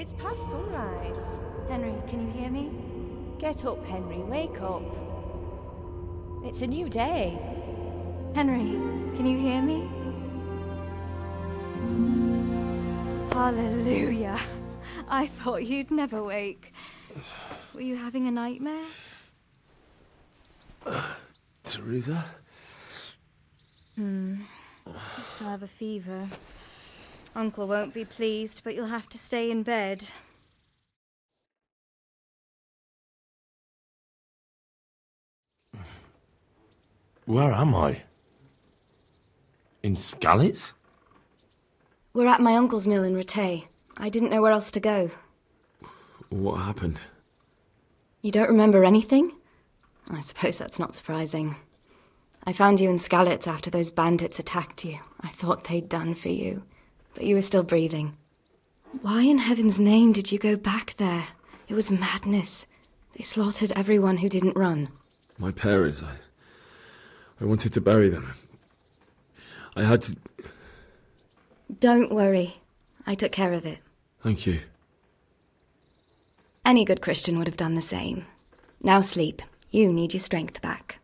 It's past sunrise. Henry, can you hear me? Get up, Henry, wake up. It's a new day. Henry, can you hear me? Hallelujah. I thought you'd never wake. Were you having a nightmare? Teresa? You still have a fever. Uncle won't be pleased, but you'll have to stay in bed. Where am I? In Skalitz? We're at my uncle's mill in Rattay. I didn't know where else to go. What happened? You don't remember anything? I suppose that's not surprising. I found you in Skalitz after those bandits attacked you. I thought they'd done for you, but you were still breathing. Why in heaven's name did you go back there? It was madness. They slaughtered everyone who didn't run. My parents, I wanted to bury them. I had to... Don't worry. I took care of it. Thank you. Any good Christian would have done the same. Now sleep. You need your strength back.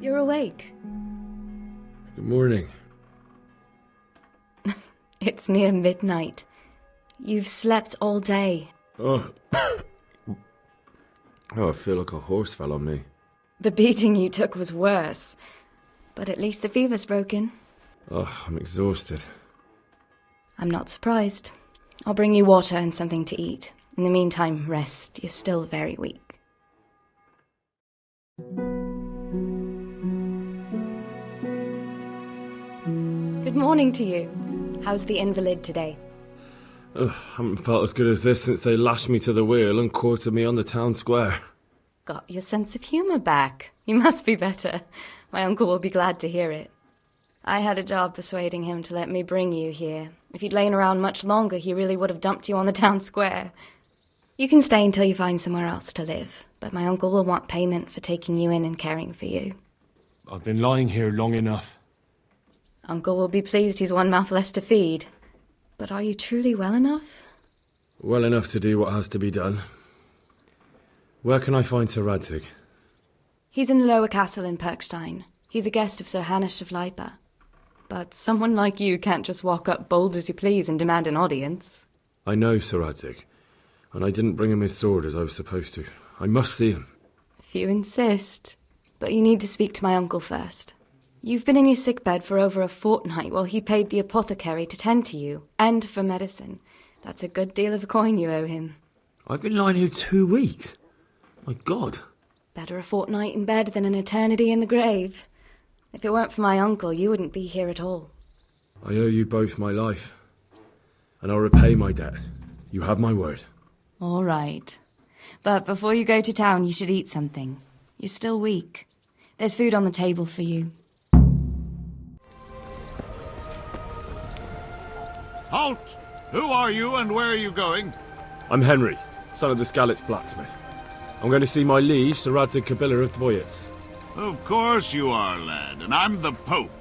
You're awake. Good morning. It's near midnight. You've slept all day. Oh. I feel like a horse fell on me. The beating you took was worse. But at least the fever's broken. Oh, I'm exhausted. I'm not surprised. I'll bring you water and something to eat. In the meantime, rest. You're still very weak. Good morning to you. How's the invalid today? Ugh, haven't felt as good as this since they lashed me to the wheel and quartered me on the town square. Got your sense of humour back. You must be better. My uncle will be glad to hear it. I had a job persuading him to let me bring you here. If you'd lain around much longer, he really would have dumped you on the town square. You can stay until you find somewhere else to live, but my uncle will want payment for taking you in and caring for you. I've been lying here long enough. Uncle will be pleased he's one mouth less to feed. But are you truly well enough? Well enough to do what has to be done. Where can I find Sir Radzig? He's in the lower castle in Perkstein. He's a guest of Sir Hanush of Leipa. But someone like you can't just walk up bold as you please and demand an audience. I know Sir Radzig, and I didn't bring him his sword as I was supposed to. I must see him. If you insist. But you need to speak to my uncle first. You've been in your sickbed for over a fortnight while he paid the apothecary to tend to you, and for medicine. That's a good deal of coin you owe him. I've been lying here 2 weeks. My God. Better a fortnight in bed than an eternity in the grave. If it weren't for my uncle, you wouldn't be here at all. I owe you both my life, and I'll repay my debt. You have my word. All right. But before you go to town, you should eat something. You're still weak. There's food on the table for you. Halt! Who are you and where are you going? I'm Henry, son of the Skalitz blacksmith. I'm going to see my liege, Sir Radzig Kabiller of Dvoyitz. Of course you are, lad, and I'm the Pope.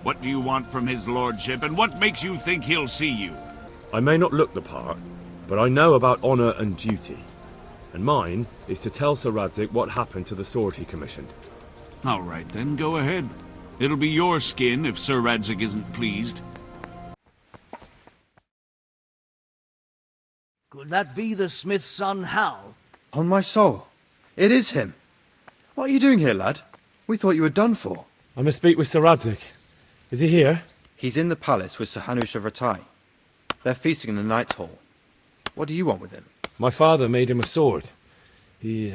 What do you want from his lordship, and what makes you think he'll see you? I may not look the part, but I know about honour and duty. And mine is to tell Sir Radzig what happened to the sword he commissioned. All right, then, go ahead. It'll be your skin if Sir Radzig isn't pleased. Could that be the smith's son, Hal? On my soul, it is him. What are you doing here, lad? We thought you were done for. I must speak with Sir Radzig. Is he here? He's in the palace with Sir Hanush of Rattay. They're feasting in the Knight's Hall. What do you want with him? My father made him a sword. He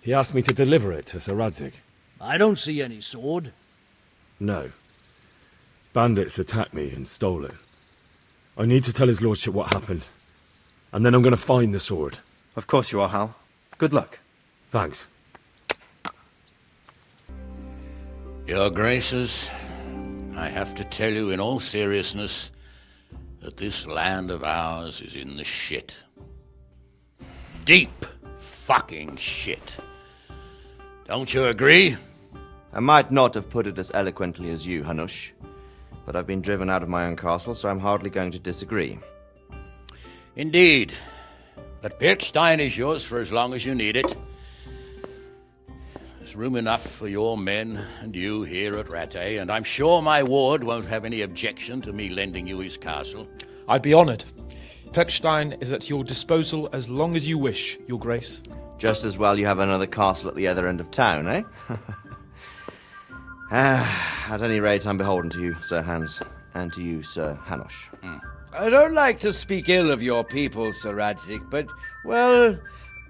asked me to deliver it to Sir Radzig. I don't see any sword. No. Bandits attacked me and stole it. I need to tell his lordship what happened. And then I'm going to find the sword. Of course you are, Hal. Good luck. Thanks. Your Graces, I have to tell you in all seriousness that this land of ours is in the shit. Deep fucking shit. Don't you agree? I might not have put it as eloquently as you, Hanush, but I've been driven out of my own castle, so I'm hardly going to disagree. Indeed. But Birkstein is yours for as long as you need it. There's room enough for your men and you here at Rattay, and I'm sure my ward won't have any objection to me lending you his castle. I'd be honoured. Perkstein is at your disposal as long as you wish, Your Grace. Just as well you have another castle at the other end of town, eh? At any rate, I'm beholden to you, Sir Hans, and to you, Sir Hanush. I don't like to speak ill of your people, Sir Radzig, but, well,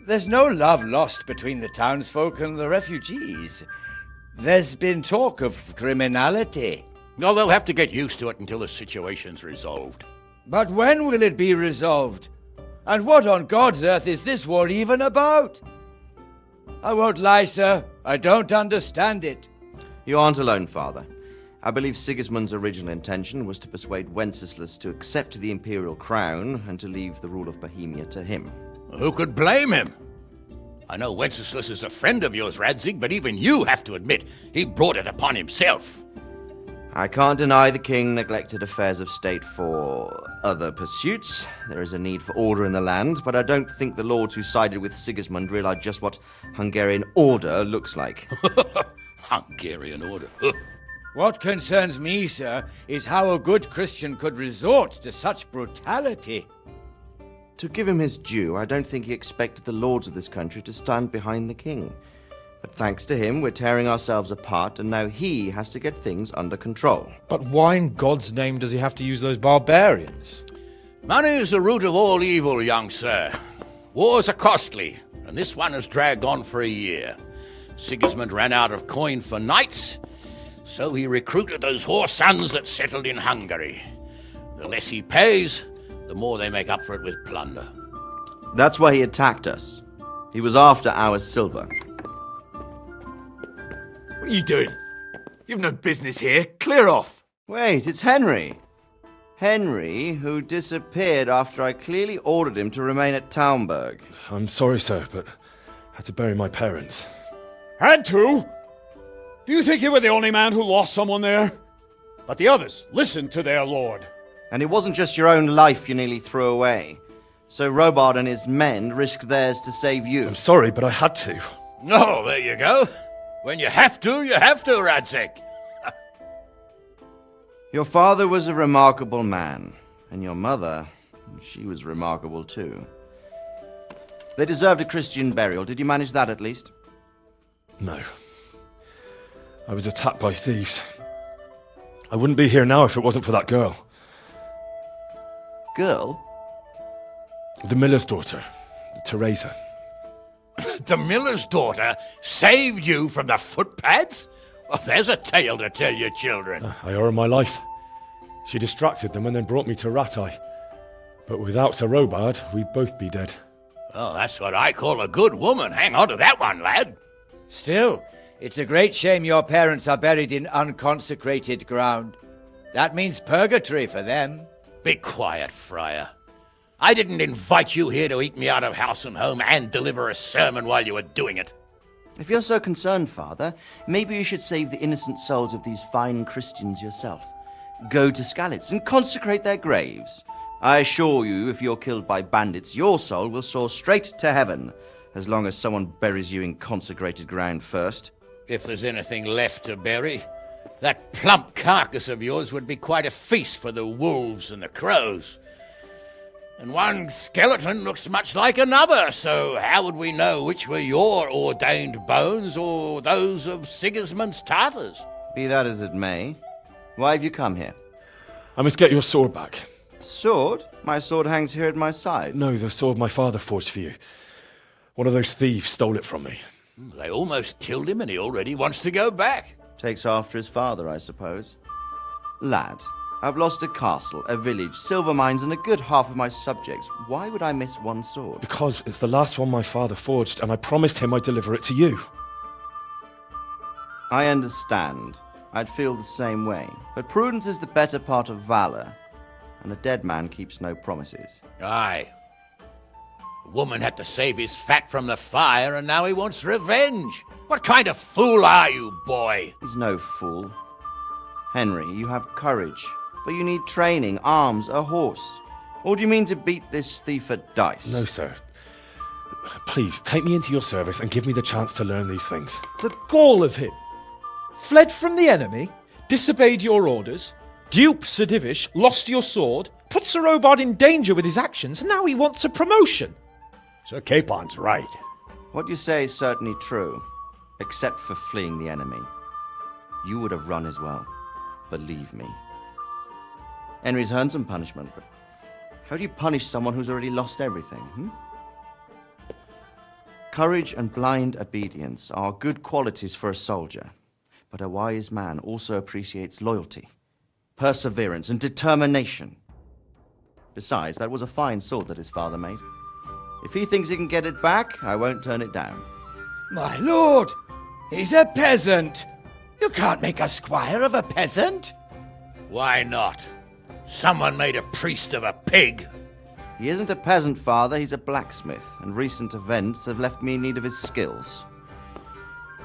there's no love lost between the townsfolk and the refugees. There's been talk of criminality. Well, they'll have to get used to it until the situation's resolved. But when will it be resolved? And what on God's earth is this war even about? I won't lie, sir. I don't understand it. You aren't alone, Father. I believe Sigismund's original intention was to persuade Wenceslas to accept the imperial crown and to leave the rule of Bohemia to him. Who could blame him? I know Wenceslas is a friend of yours, Radzig, but even you have to admit he brought it upon himself. I can't deny the king neglected affairs of state for other pursuits. There is a need for order in the land, but I don't think the lords who sided with Sigismund realized just what Hungarian order looks like. Hungarian order. What concerns me, sir, is how a good Christian could resort to such brutality. To give him his due, I don't think he expected the lords of this country to stand behind the king. But thanks to him, we're tearing ourselves apart, and now he has to get things under control. But why in God's name does he have to use those barbarians? Money is the root of all evil, young sir. Wars are costly, and this one has dragged on for a year. Sigismund ran out of coin for knights, so he recruited those whore sons that settled in Hungary. The less he pays, the more they make up for it with plunder. That's why he attacked us. He was after our silver. What are you doing? You've no business here. Clear off. Wait, it's Henry. Henry, who disappeared after I clearly ordered him to remain at Taunberg. I'm sorry, sir, but I had to bury my parents. Had to? Do you think you were the only man who lost someone there? But the others listened to their lord. And it wasn't just your own life you nearly threw away. So Robard and his men risked theirs to save you. I'm sorry, but I had to. Oh, there you go. When you have to, Radzig. Your father was a remarkable man, and your mother, she was remarkable too. They deserved a Christian burial. Did you manage that at least? No. I was attacked by thieves. I wouldn't be here now if it wasn't for that girl. Girl? The miller's daughter, Teresa. The miller's daughter saved you from the footpads? Well, there's a tale to tell your children. I owe her my life. She distracted them and then brought me to Rattay. But without Sir Robard, we'd both be dead. Oh, that's what I call a good woman. Hang on to that one, lad. Still, it's a great shame your parents are buried in unconsecrated ground. That means purgatory for them. Be quiet, Friar. I didn't invite you here to eat me out of house and home and deliver a sermon while you were doing it. If you're so concerned, Father, maybe you should save the innocent souls of these fine Christians yourself. Go to Skalitz and consecrate their graves. I assure you, if you're killed by bandits, your soul will soar straight to heaven, as long as someone buries you in consecrated ground first. If there's anything left to bury, that plump carcass of yours would be quite a feast for the wolves and the crows. And one skeleton looks much like another, so how would we know which were your ordained bones or those of Sigismund's Tartars? Be that as it may, why have you come here? I must get your sword back. Sword? My sword hangs here at my side. No, the sword my father forged for you. One of those thieves stole it from me. They almost killed him and he already wants to go back. Takes after his father, I suppose. Lad, I've lost a castle, a village, silver mines, and a good half of my subjects. Why would I miss one sword? Because it's the last one my father forged, and I promised him I'd deliver it to you. I understand. I'd feel the same way. But prudence is the better part of valor, and a dead man keeps no promises. Aye. woman had to save his fat from the fire, and now he wants revenge. What kind of fool are you, boy? He's no fool. Henry, you have courage, but you need training, arms, a horse. Or do you mean to beat this thief at dice? No, sir. Please, take me into your service and give me the chance to learn these things. The gall of him. Fled from the enemy, disobeyed your orders, duped Sir Divish, lost your sword, put Sir Robard in danger with his actions, and now he wants a promotion. Sir Capon's right. What you say is certainly true, except for fleeing the enemy. You would have run as well, believe me. Henry's earned some punishment, but how do you punish someone who's already lost everything, Courage and blind obedience are good qualities for a soldier, but a wise man also appreciates loyalty, perseverance, and determination. Besides, that was a fine sword that his father made. If he thinks he can get it back, I won't turn it down. My lord, he's a peasant. You can't make a squire of a peasant. Why not? Someone made a priest of a pig. He isn't a peasant, father, he's a blacksmith, and recent events have left me in need of his skills.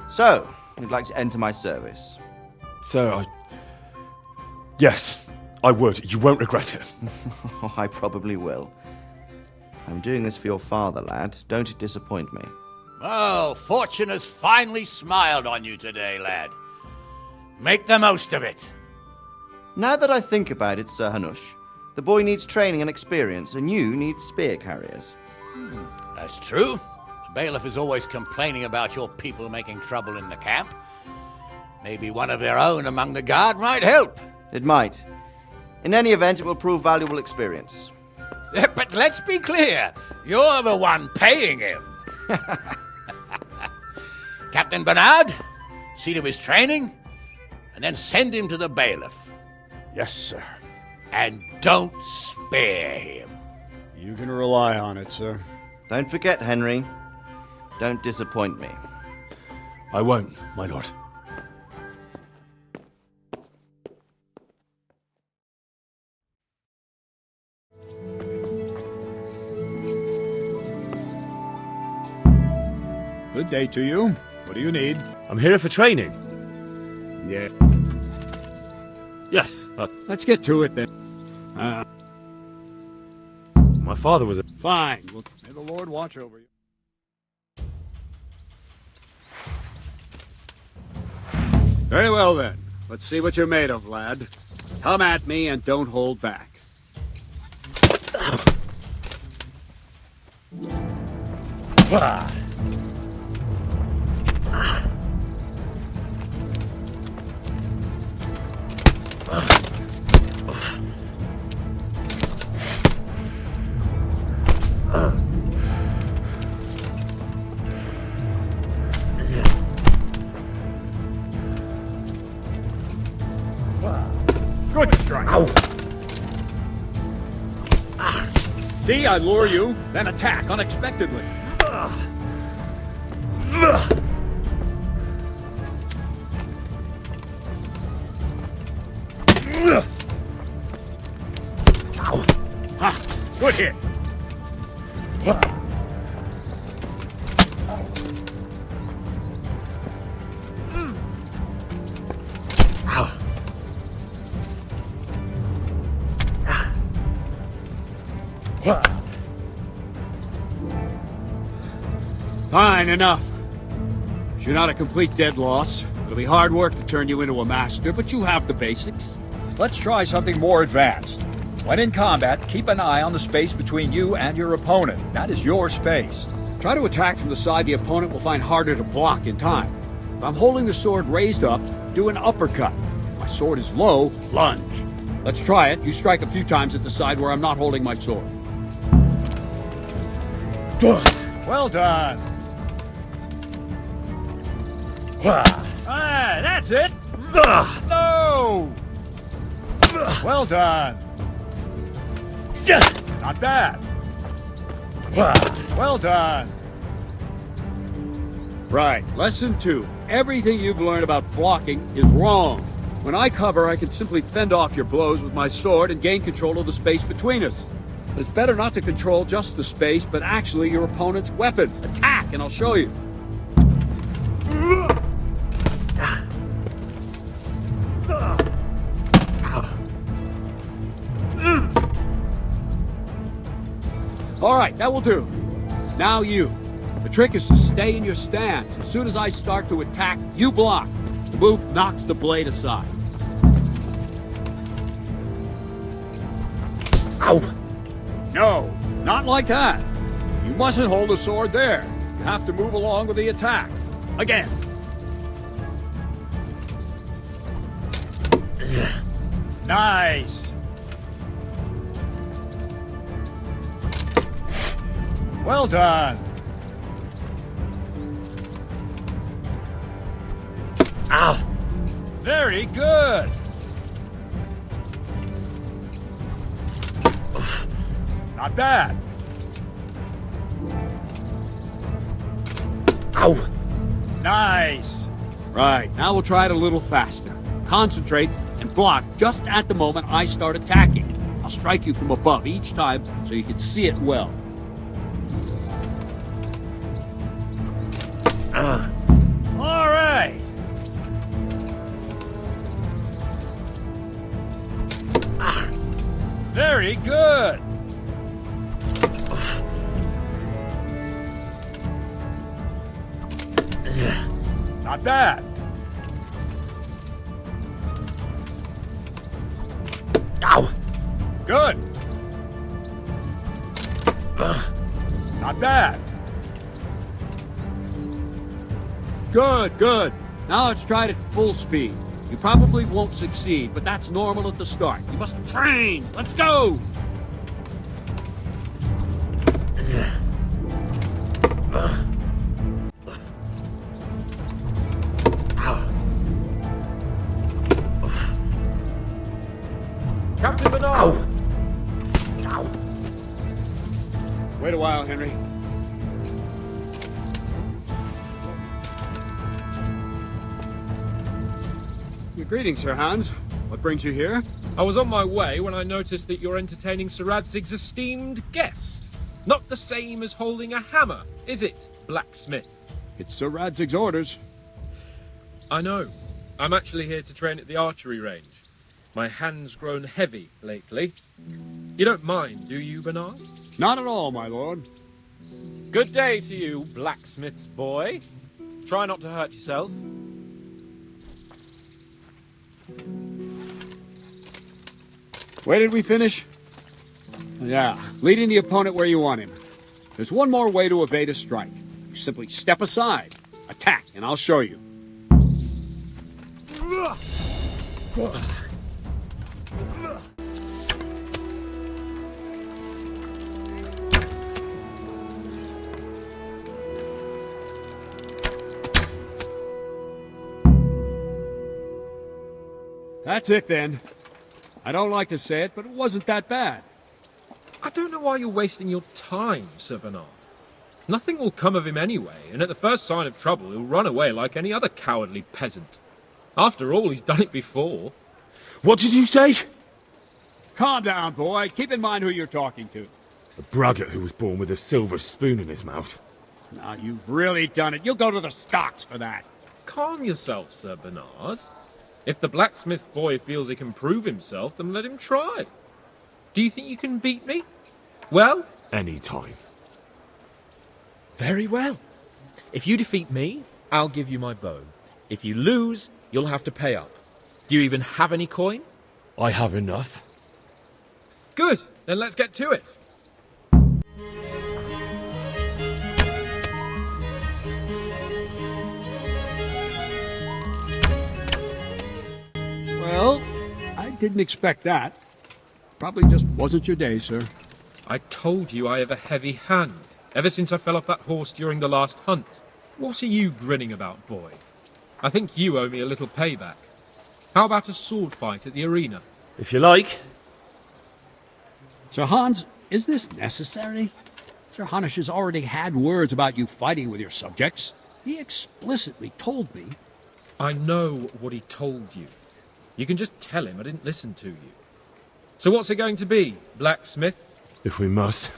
So, you'd like to enter my service? Sir, Yes, I would. You won't regret it. Oh, I probably will. I'm doing this for your father, lad. Don't it disappoint me. Oh, fortune has finally smiled on you today, lad. Make the most of it. Now that I think about it, Sir Hanush, the boy needs training and experience, and you need spear carriers. That's true. The bailiff is always complaining about your people making trouble in the camp. Maybe one of their own among the guard might help. It might. In any event, it will prove valuable experience. But let's be clear. You're the one paying him. Captain Bernard, see to his training, and then send him to the bailiff. Yes, sir. And don't spare him. You can rely on it, sir. Don't forget, Henry. Don't disappoint me. I won't, my lord. Good day to you. What do you need? I'm here for training. Yeah. Yes, Let's get to it then. my father was a... Fine. Well, may the Lord watch over you. Very well then. Let's see what you're made of, lad. Come at me and don't hold back. Good strike. Ow. See, I lure you, then attack unexpectedly. Ha! Good hit. Fine, enough. You're not a complete dead loss. It'll be hard work to turn you into a master, but you have the basics. Let's try something more advanced. When in combat, keep an eye on the space between you and your opponent. That is your space. Try to attack from the side the opponent will find harder to block in time. If I'm holding the sword raised up, do an uppercut. If my sword is low, lunge. Let's try it. You strike a few times at the side where I'm not holding my sword. Well done. Ah, that's it. No. Well done. Not bad. Well done. Right. Lesson 2. Everything you've learned about blocking is wrong. When I cover, I can simply fend off your blows with my sword and gain control of the space between us. But it's better not to control just the space, but actually your opponent's weapon. Attack, and I'll show you. All right, that will do. Now you. The trick is to stay in your stance. As soon as I start to attack, you block. The move knocks the blade aside. Ow! No, not like that. You mustn't hold the sword there. You have to move along with the attack. Again. Nice. Well done. Ah! Very good. Not bad. Ow! Nice. Right, now we'll try it a little faster. Concentrate and block just at the moment I start attacking. I'll strike you from above each time so you can see it well. All right. Very good. Not bad. Ow! Good. Not bad. Good, good. Now let's try it at full speed. You probably won't succeed, but that's normal at the start. You must train. Let's go. Captain Bernard! Ow! Ow! Wait a while, Henry. Greetings, Sir Hans. What brings you here? I was on my way when I noticed that you're entertaining Sir Radzig's esteemed guest. Not the same as holding a hammer, is it, blacksmith? It's Sir Radzig's orders. I know. I'm actually here to train at the archery range. My hand's grown heavy lately. You don't mind, do you, Bernard? Not at all, my lord. Good day to you, blacksmith's boy. Try not to hurt yourself. Where did we finish? Yeah, leading the opponent where you want him. There's one more way to evade a strike. You simply step aside, attack, and I'll show you. That's it then. I don't like to say it, but it wasn't that bad. I don't know why you're wasting your time, Sir Bernard. Nothing will come of him anyway, and at the first sign of trouble, he'll run away like any other cowardly peasant. After all, he's done it before. What did you say? Calm down, boy. Keep in mind who you're talking to. A braggart who was born with a silver spoon in his mouth. Now, you've really done it. You'll go to the stocks for that. Calm yourself, Sir Bernard. If the blacksmith boy feels he can prove himself, then let him try. Do you think you can beat me? Well? Any time. Very well. If you defeat me, I'll give you my bow. If you lose, you'll have to pay up. Do you even have any coin? I have enough. Good. Then let's get to it. Well, I didn't expect that. Probably just wasn't your day, sir. I told you I have a heavy hand, ever since I fell off that horse during the last hunt. What are you grinning about, boy? I think you owe me a little payback. How about a sword fight at the arena? If you like. Sir Hans, is this necessary? Sir Hanush has already had words about you fighting with your subjects. He explicitly told me. I know what he told you. You can just tell him I didn't listen to you. So what's it going to be, blacksmith? If we must.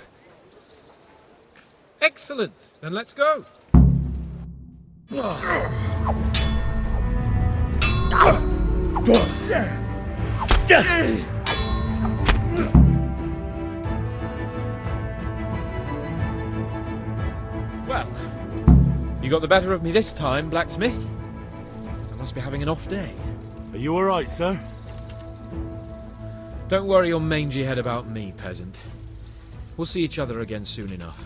Excellent. Then let's go. Well, you got the better of me this time, blacksmith. I must be having an off day. Are you all right, sir? Don't worry your mangy head about me, peasant. We'll see each other again soon enough.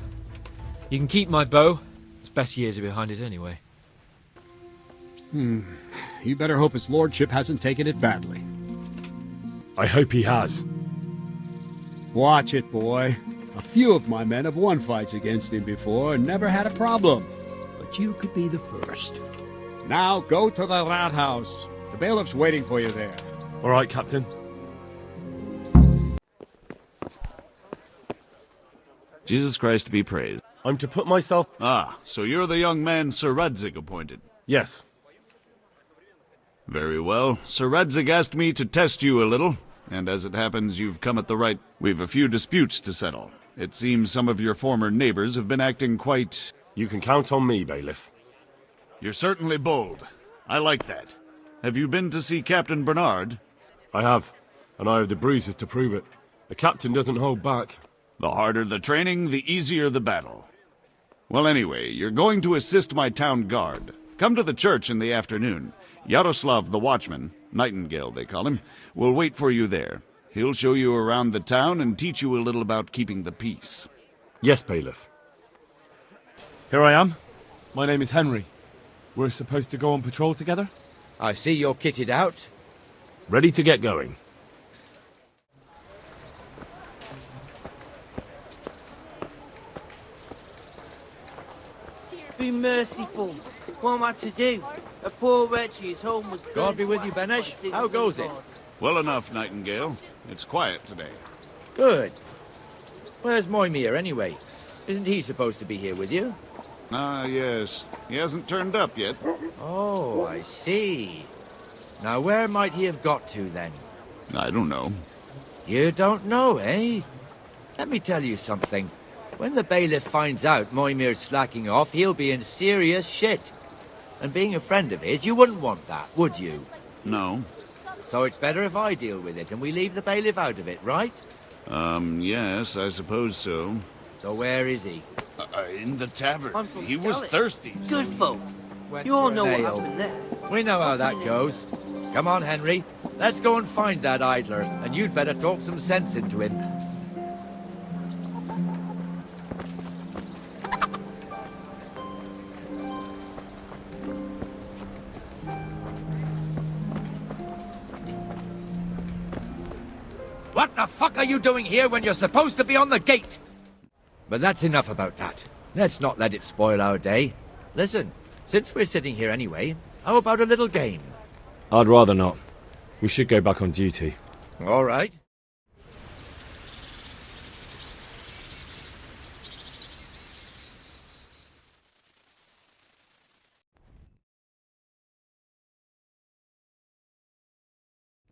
You can keep my bow. Its best years are behind it anyway. You better hope his lordship hasn't taken it badly. I hope he has. Watch it, boy. A few of my men have won fights against him before and never had a problem. But you could be the first. Now go to the rat house. The bailiff's waiting for you there. All right, Captain. Jesus Christ be praised. I'm to put myself... Ah, so you're the young man Sir Radzig appointed. Yes. Very well. Sir Radzig asked me to test you a little, and as it happens, you've come at the right... We've a few disputes to settle. It seems some of your former neighbors have been acting quite... You can count on me, bailiff. You're certainly bold. I like that. Have you been to see Captain Bernard? I have, and I have the bruises to prove it. The captain doesn't hold back. The harder the training, the easier the battle. Well, anyway, you're going to assist my town guard. Come to the church in the afternoon. Yaroslav the watchman, Nightingale they call him, will wait for you there. He'll show you around the town and teach you a little about keeping the peace. Yes, bailiff. Here I am. My name is Henry. We're supposed to go on patrol together? I see you're kitted out. Ready to get going. Be merciful. What am I to do? A poor wretch whose home was... God be with you, Benesh. How goes it? Well enough, Nightingale. It's quiet today. Good. Where's Moimir, anyway? Isn't he supposed to be here with you? Ah, yes. He hasn't turned up yet. Oh, I see. Now, where might he have got to, then? I don't know. You don't know, eh? Let me tell you something. When the bailiff finds out Moimir's slacking off, he'll be in serious shit. And being a friend of his, you wouldn't want that, would you? No. So it's better if I deal with it and we leave the bailiff out of it, right? Yes, I suppose so. So where is he? In the tavern. I'm from He was Skellig. thirsty. Good folk. Went You all for know an what ale. happened there. We know how that goes. Come on, Henry. Let's go and find that idler, and you'd better talk some sense into him. What the fuck are you doing here when you're supposed to be on the gate? But that's enough about that. Let's not let it spoil our day. Listen, since we're sitting here anyway, how about a little game? I'd rather not. We should go back on duty. All right.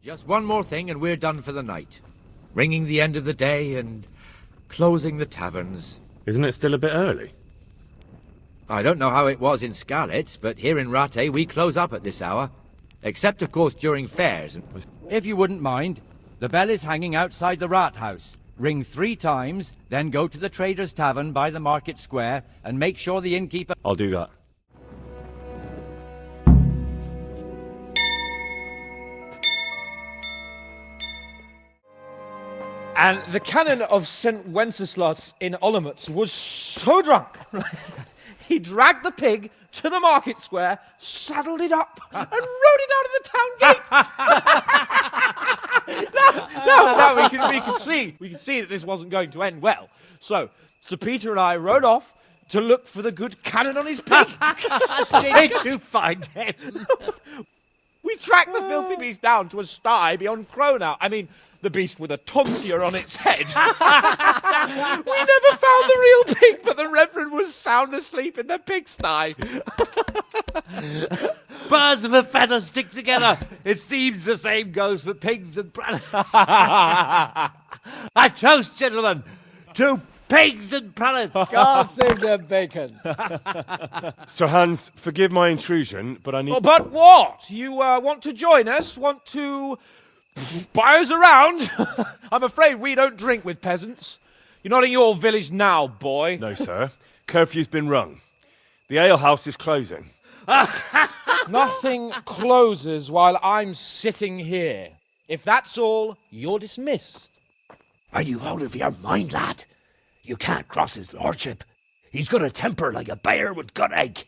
Just one more thing and we're done for the night. Ringing the end of the day and closing the taverns. Isn't it still a bit early? I don't know how it was in Skalitz, but here in Rattay we close up at this hour. Except, of course, during fairs. If you wouldn't mind, the bell is hanging outside the rat house. Ring 3 times, then go to the Trader's Tavern by the market square and make sure the innkeeper... I'll do that. And the canon of St. Wenceslas in Olomouc was so drunk, he dragged the pig to the market square, saddled it up, and rode it out of the town gate. No, we can see that this wasn't going to end well. So, Sir Peter and I rode off to look for the good canon on his pig. Did you find him? We tracked the filthy beast down to a sty beyond Cronau. I mean, the beast with a tonsure on its head. We never found the real pig, but the Reverend was sound asleep in the pigsty. Birds of a feather stick together. It seems the same goes for pigs and brannets. I toast, gentlemen, 2 pigs and pullets. God save the bacon. Sir Hans, forgive my intrusion, but I need... Oh, but what? You want to join us? Want to buy us around? I'm afraid we don't drink with peasants. You're not in your village now, boy. No, sir. Curfew's been rung. The alehouse is closing. Nothing closes while I'm sitting here. If that's all, you're dismissed. Are you out of your mind, lad? You can't cross his lordship. He's got a temper like a bear with gut ache.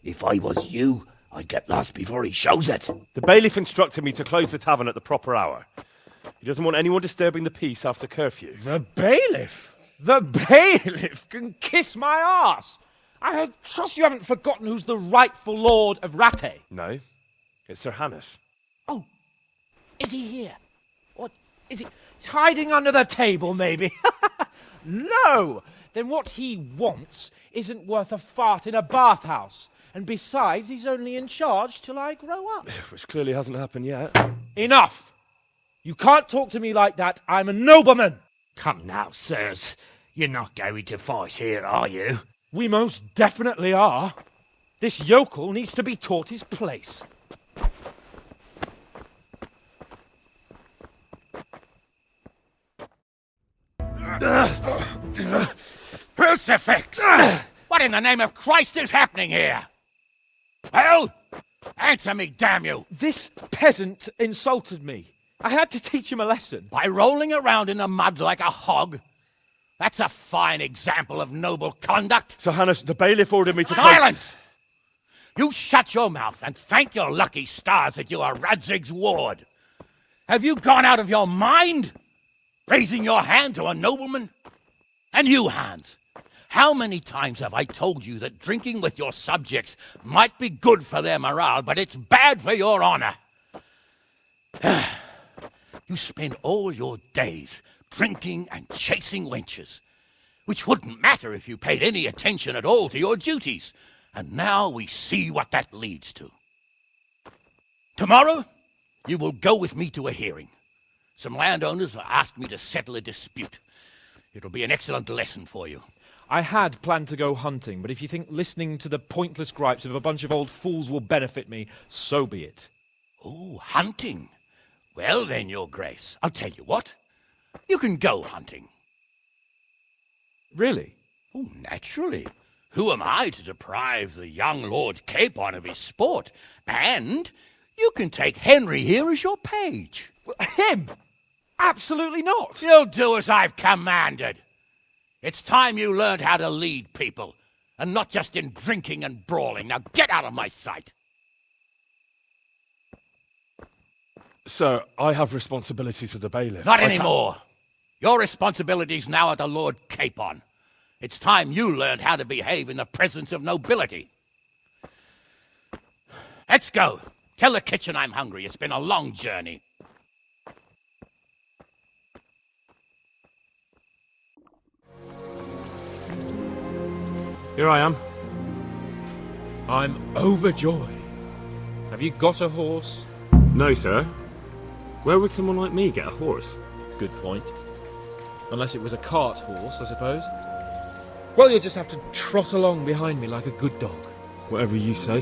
If I was you, I'd get lost before he shows it. The bailiff instructed me to close the tavern at the proper hour. He doesn't want anyone disturbing the peace after curfew. The bailiff? The bailiff can kiss my arse. I trust you haven't forgotten who's the rightful lord of Rattay. No, it's Sir Hamish. Oh, is he here? What, is he hiding under the table, maybe? No! Then what he wants isn't worth a fart in a bathhouse. And besides, he's only in charge till I grow up. Which clearly hasn't happened yet. Enough! You can't talk to me like that. I'm a nobleman. Come now, sirs. You're not going to fight here, are you? We most definitely are. This yokel needs to be taught his place. Crucifix! What in the name of Christ is happening here? Well, answer me, damn you! This peasant insulted me. I had to teach him a lesson. By rolling around in the mud like a hog? That's a fine example of noble conduct. Sir Hamish, the bailiff ordered me to... Silence! You shut your mouth and thank your lucky stars that you are Radzig's ward. Have you gone out of your mind? Raising your hand to a nobleman? And you, Hans, how many times have I told you that drinking with your subjects might be good for their morale, but it's bad for your honor? You spend all your days drinking and chasing wenches, which wouldn't matter if you paid any attention at all to your duties. And now we see what that leads to. Tomorrow, you will go with me to a hearing. Some landowners have asked me to settle a dispute. It'll be an excellent lesson for you. I had planned to go hunting, but if you think listening to the pointless gripes of a bunch of old fools will benefit me, so be it. Oh, hunting. Well then, Your Grace, I'll tell you what. You can go hunting. Really? Oh, naturally. Who am I to deprive the young Lord Capon of his sport? And you can take Henry here as your page. Him? Absolutely not. You'll do as I've commanded. It's time you learned how to lead people, and not just in drinking and brawling. Now get out of my sight. Sir, I have responsibilities to the bailiff. Not anymore. Your responsibilities now are to Lord Capon. It's time you learned how to behave in the presence of nobility. Let's go. Tell the kitchen I'm hungry. It's been a long journey. Here I am. I'm overjoyed. Have you got a horse? No, sir. Where would someone like me get a horse? Good point. Unless it was a cart horse, I suppose. Well, you'll just have to trot along behind me like a good dog. Whatever you say.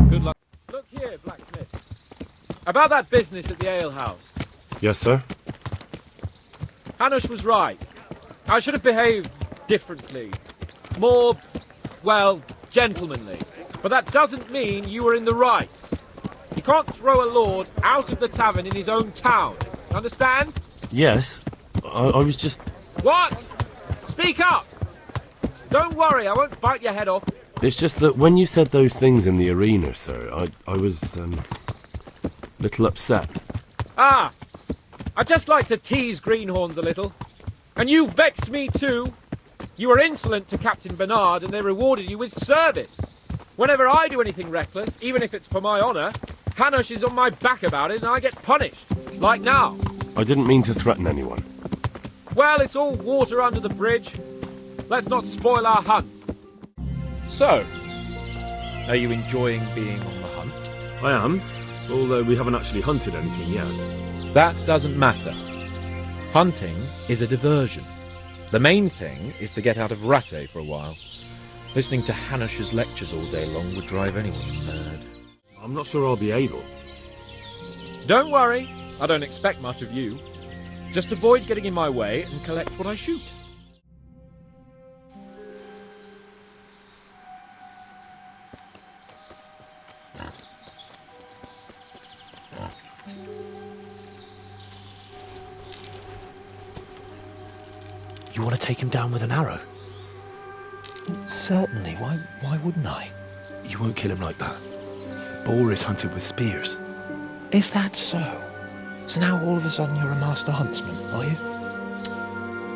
Good luck. Look here, blacksmith. About that business at the alehouse. Yes, sir. Hanush was right. I should have behaved differently. More, well, gentlemanly. But that doesn't mean you were in the right. You can't throw a lord out of the tavern in his own town. Understand? Yes. I was just... What? Speak up! Don't worry, I won't bite your head off. It's just that when you said those things in the arena, sir, I was, little upset. Ah! I just like to tease greenhorns a little. And you vexed me too. You were insolent to Captain Bernard and they rewarded you with service. Whenever I do anything reckless, even if it's for my honour, Hanush is on my back about it and I get punished. Like now. I didn't mean to threaten anyone. Well, it's all water under the bridge. Let's not spoil our hunt. So, are you enjoying being on the hunt? I am, although we haven't actually hunted anything yet. That doesn't matter. Hunting is a diversion. The main thing is to get out of Rattay for a while. Listening to Hanush's lectures all day long would drive anyone mad. I'm not sure I'll be able. Don't worry, I don't expect much of you. Just avoid getting in my way and collect what I shoot. You want to take him down with an arrow? Certainly. Why wouldn't I? You won't kill him like that. Boar is hunted with spears. Is that so? So now all of a sudden you're a master huntsman, are you?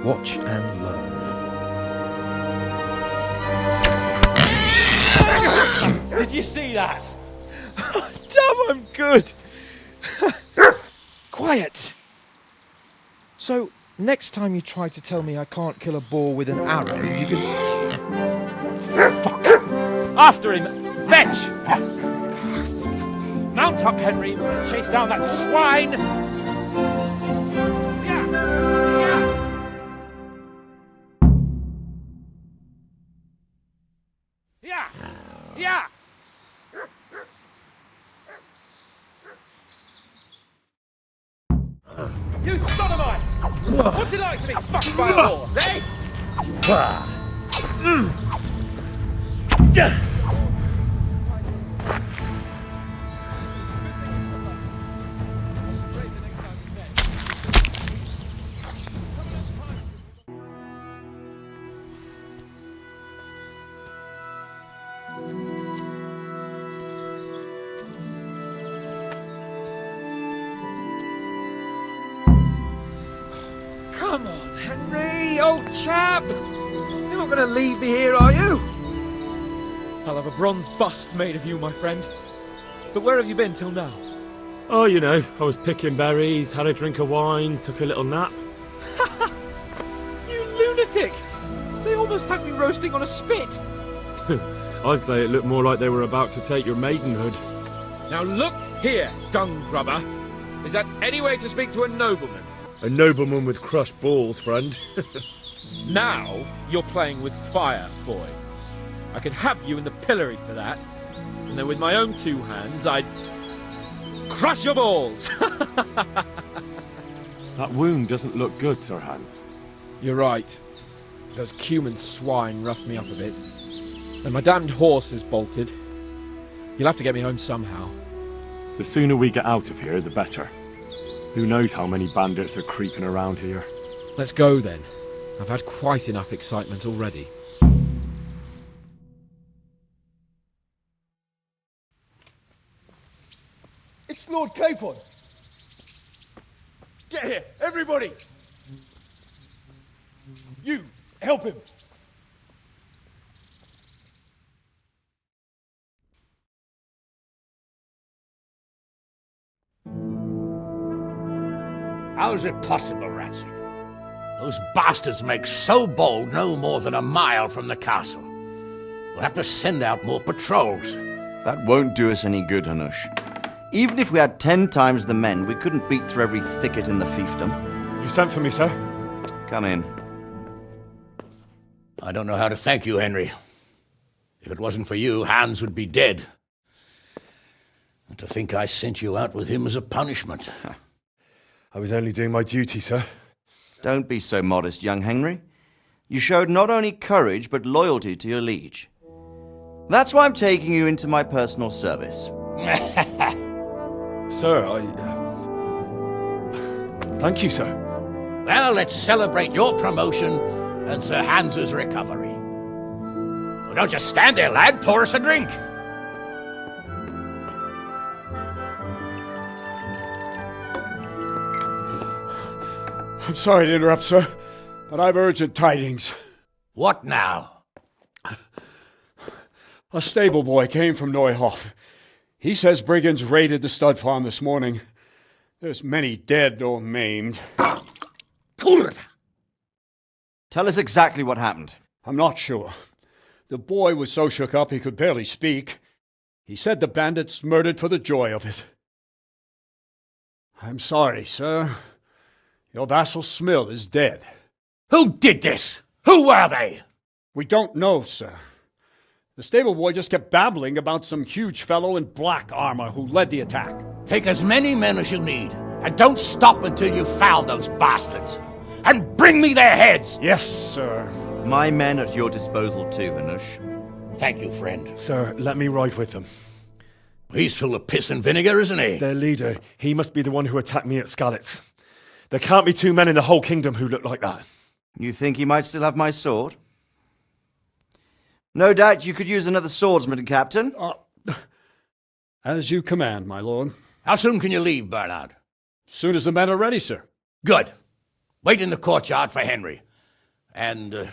Watch and learn. Did you see that? Damn, I'm good. Quiet. So, next time you try to tell me I can't kill a boar with an arrow, you can... Fuck! After him! Fetch! Mount up, Henry, and chase down that swine! Yeah! Yeah! You sodomite! What's it like to be fucked by a horse, eh? Come on, Henry, old chap! You're not going to leave me here, are you? I'll have a bronze bust made of you, my friend. But where have you been till now? Oh, you know, I was picking berries, had a drink of wine, took a little nap. You lunatic! They almost had me roasting on a spit! I'd say it looked more like they were about to take your maidenhood. Now look here, dung grubber. Is that any way to speak to a nobleman? A nobleman with crushed balls, friend. Now you're playing with fire, boy. I could have you in the pillory for that. And then with my own two hands, I'd crush your balls! That wound doesn't look good, Sir Hans. You're right. Those cumin swine roughed me up a bit. And my damned horse is bolted. You'll have to get me home somehow. The sooner we get out of here, the better. Who knows how many bandits are creeping around here. Let's go then. I've had quite enough excitement already. It's Lord Capon! Get here, everybody! You, help him! How's it possible, Ratsy? Those bastards make so bold no more than a mile from the castle. We'll have to send out more patrols. That won't do us any good, Hanush. Even if we had 10 times the men, we couldn't beat through every thicket in the fiefdom. You sent for me, sir? Come in. I don't know how to thank you, Henry. If it wasn't for you, Hans would be dead. And to think I sent you out with him as a punishment. I was only doing my duty, sir. Don't be so modest, young Henry. You showed not only courage, but loyalty to your liege. That's why I'm taking you into my personal service. Sir, thank you, sir. Well, let's celebrate your promotion and Sir Hans's recovery. Well, don't just stand there, lad. Pour us a drink. I'm sorry to interrupt, sir, but I've urgent tidings. What now? A stable boy came from Neuhof. He says brigands raided the stud farm this morning. There's many dead or maimed. Tell us exactly what happened. I'm not sure. The boy was so shook up he could barely speak. He said the bandits murdered for the joy of it. I'm sorry, sir. Your vassal Smill is dead. Who did this? Who were they? We don't know, sir. The stable boy just kept babbling about some huge fellow in black armor who led the attack. Take as many men as you need, and don't stop until you've found those bastards. And bring me their heads! Yes, sir. My men at your disposal too, Hanush. Thank you, friend. Sir, let me ride with them. He's full of piss and vinegar, isn't he? Their leader, he must be the one who attacked me at Skalitz. There can't be two men in the whole kingdom who look like that. You think he might still have my sword? No doubt you could use another swordsman, Captain. As you command, my lord. How soon can you leave, Bernard? Soon as the men are ready, sir. Good. Wait in the courtyard for Henry. And,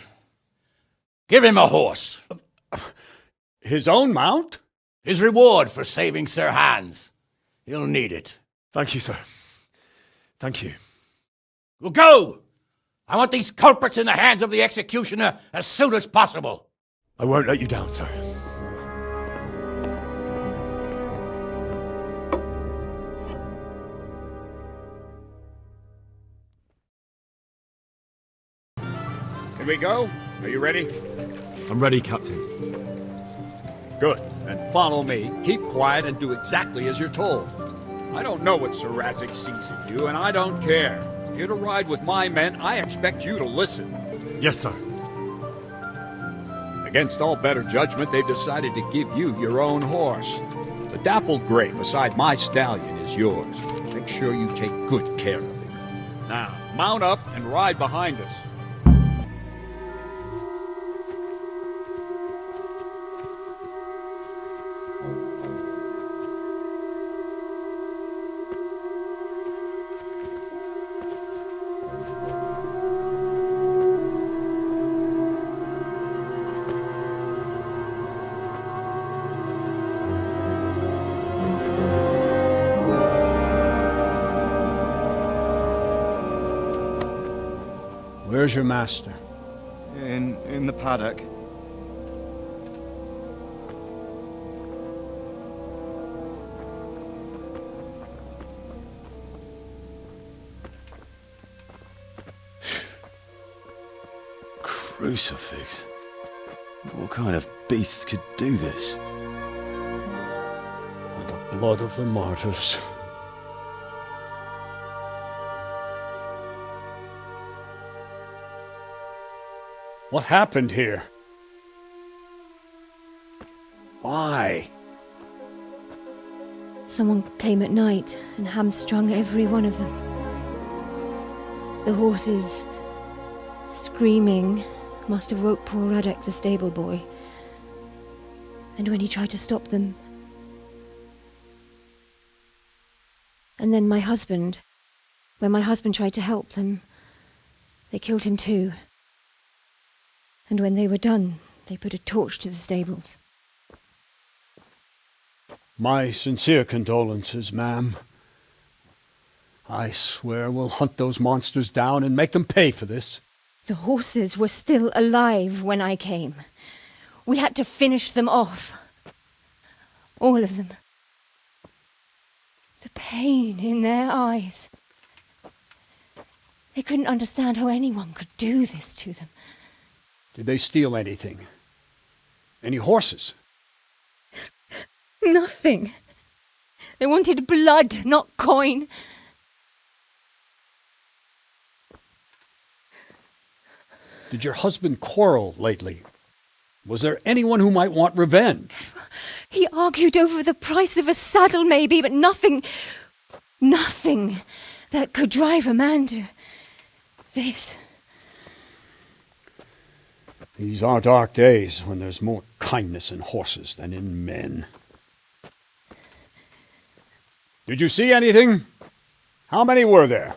give him a horse. His own mount? His reward for saving Sir Hans. He'll need it. Thank you, sir. Thank you. Well, go! I want these culprits in the hands of the executioner as soon as possible. I won't let you down, sir. Can we go? Are you ready? I'm ready, Captain. Good. Then follow me. Keep quiet and do exactly as you're told. I don't know what Sir Radzik sees in you, and I don't care. If you're to ride with my men, I expect you to listen. Yes, sir. Against all better judgment, they've decided to give you your own horse. The dappled gray beside my stallion is yours. Make sure you take good care of him. Now, mount up and ride behind us. Where's your master? In the paddock. Crucifix? What kind of beast could do this? The blood of the martyrs. What happened here? Why? Someone came at night and hamstrung every one of them. The horses, screaming, must have woke poor Radek, the stable boy. And when he tried to stop them... And then my husband, when my husband tried to help them, they killed him too. And when they were done, they put a torch to the stables. My sincere condolences, ma'am. I swear we'll hunt those monsters down and make them pay for this. The horses were still alive when I came. We had to finish them off. All of them. The pain in their eyes. They couldn't understand how anyone could do this to them. Did they steal anything? Any horses? Nothing. They wanted blood, not coin. Did your husband quarrel lately? Was there anyone who might want revenge? He argued over the price of a saddle, maybe, but nothing that could drive a man to this. These are dark days when there's more kindness in horses than in men. Did you see anything? How many were there?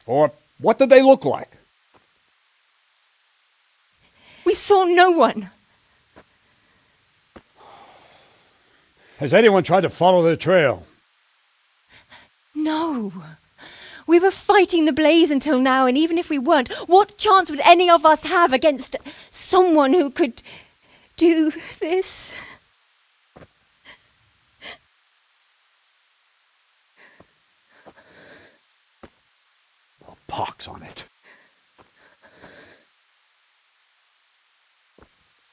Or what did they look like? We saw no one. Has anyone tried to follow their trail? No. We were fighting the blaze until now, and even if we weren't, what chance would any of us have against someone who could do this? Pox on it.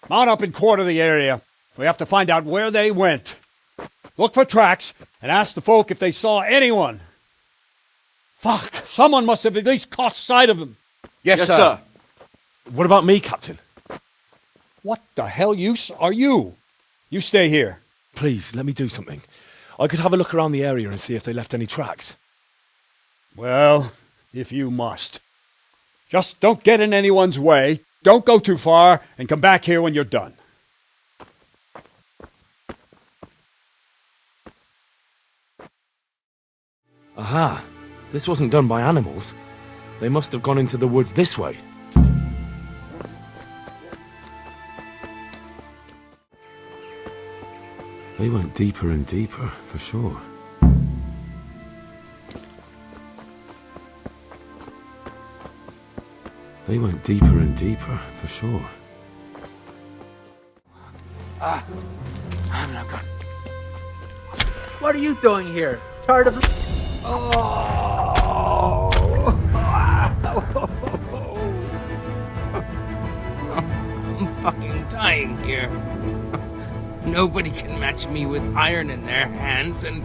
Mount up and quarter the area. We have to find out where they went. Look for tracks and ask the folk if they saw anyone. Fuck, someone must have at least caught sight of them. Yes, sir. What about me, Captain? What the hell use are you? You stay here. Please, let me do something. I could have a look around the area and see if they left any tracks. Well, if you must. Just don't get in anyone's way, don't go too far, and come back here when you're done. Aha! This wasn't done by animals. They must have gone into the woods this way. They went deeper and deeper, for sure. They went deeper and deeper, for sure. I'm not gone. What are you doing here? Tired of... I'm fucking dying here. Nobody can match me with iron in their hands, and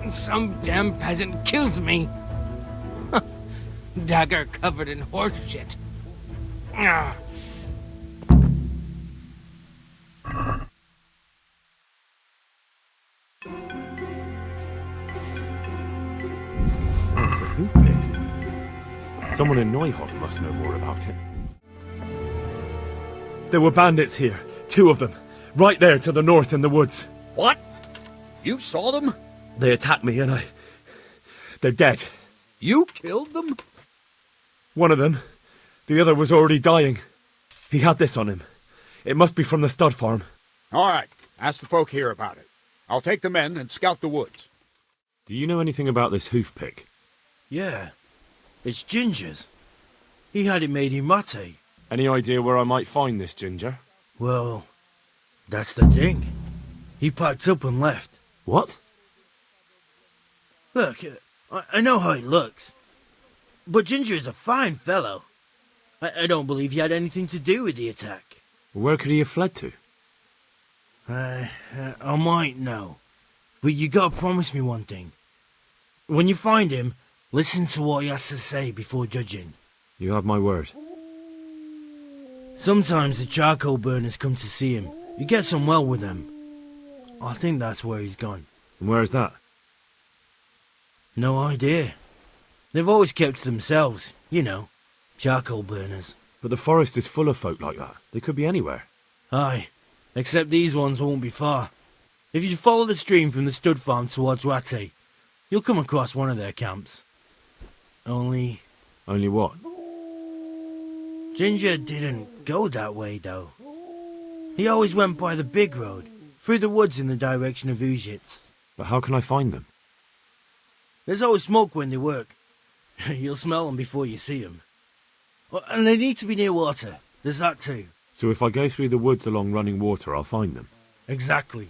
some damn peasant kills me. Dagger covered in horse shit. It's a hoof pick. Someone in Neuhof must know more about it. There were bandits here. 2 of them. Right there to the north in the woods. What? You saw them? They attacked me and they're dead. You killed them? One of them. The other was already dying. He had this on him. It must be from the stud farm. All right. Ask the folk here about it. I'll take the men and scout the woods. Do you know anything about this hoof pick? Yeah. It's Ginger's. He had it made in Mate. Any idea where I might find this Ginger? Well, that's the thing. He packed up and left. What? Look, I know how he looks. But Ginger is a fine fellow. I don't believe he had anything to do with the attack. Where could he have fled to? I might know. But you gotta promise me one thing. When you find him, listen to what he has to say before judging. You have my word. Sometimes the charcoal burners come to see him. He gets on well with them. I think that's where he's gone. And where is that? No idea. They've always kept to themselves, you know, charcoal burners. But the forest is full of folk like that. They could be anywhere. Aye, except these ones won't be far. If you follow the stream from the stud farm towards Rate, you'll come across one of their camps. Only what? Ginger didn't go that way, though. He always went by the big road, through the woods in the direction of Uzhitz. But how can I find them? There's always smoke when they work. You'll smell them before you see them. And they need to be near water. There's that too. So if I go through the woods along running water, I'll find them? Exactly.